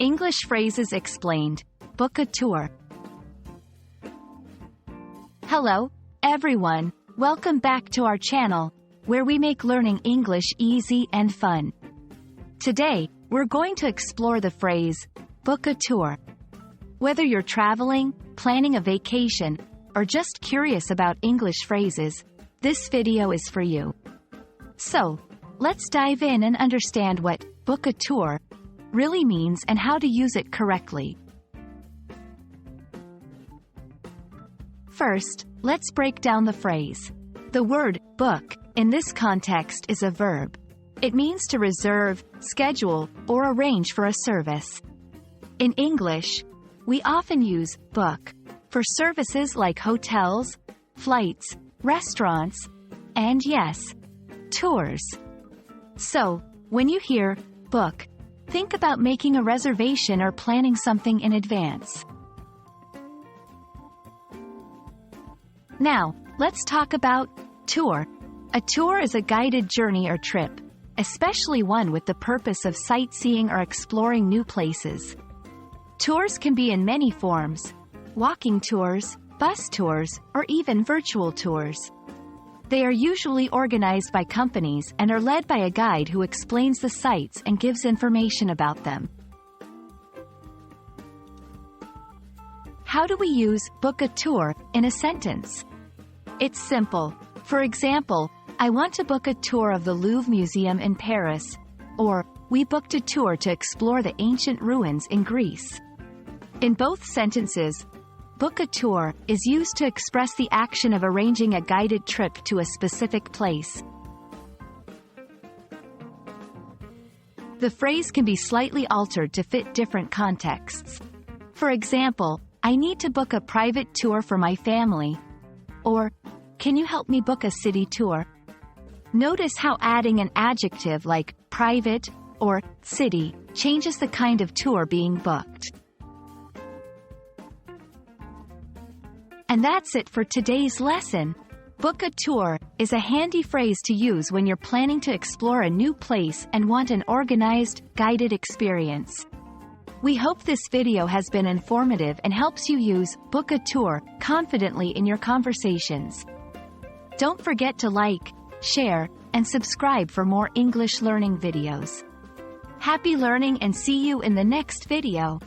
English phrases explained. Book a tour. Hello, everyone. Welcome back to our channel, where we make learning English easy and fun. Today, we're going to explore the phrase, book a tour. Whether you're traveling, planning a vacation, or just curious about English phrases, this video is for you. So, let's dive in and understand what book a tour really means and how to use it correctly. First, let's break down the phrase. The word book in this context is a verb. It means to reserve, schedule, or arrange for a service. In English, we often use book for services like hotels, flights, restaurants, and yes, tours. So, when you hear book, think about making a reservation or planning something in advance. Now, let's talk about tour. A tour is a guided journey or trip, especially one with the purpose of sightseeing or exploring new places. Tours can be in many forms: walking tours, bus tours, or even virtual tours. They are usually organized by companies and are led by a guide who explains the sites and gives information about them. How do we use book a tour in a sentence? It's simple. For example, I want to book a tour of the Louvre Museum in Paris, or we booked a tour to explore the ancient ruins in Greece. In both sentences, book a tour is used to express the action of arranging a guided trip to a specific place. The phrase can be slightly altered to fit different contexts. For example, I need to book a private tour for my family, or can you help me book a city tour? Notice how adding an adjective like private or city changes the kind of tour being booked. And that's it for today's lesson. Book a tour is a handy phrase to use when you're planning to explore a new place and want an organized, guided experience. We hope this video has been informative and helps you use book a tour confidently in your conversations. Don't forget to like, share, and subscribe for more English learning videos. Happy learning and see you in the next video.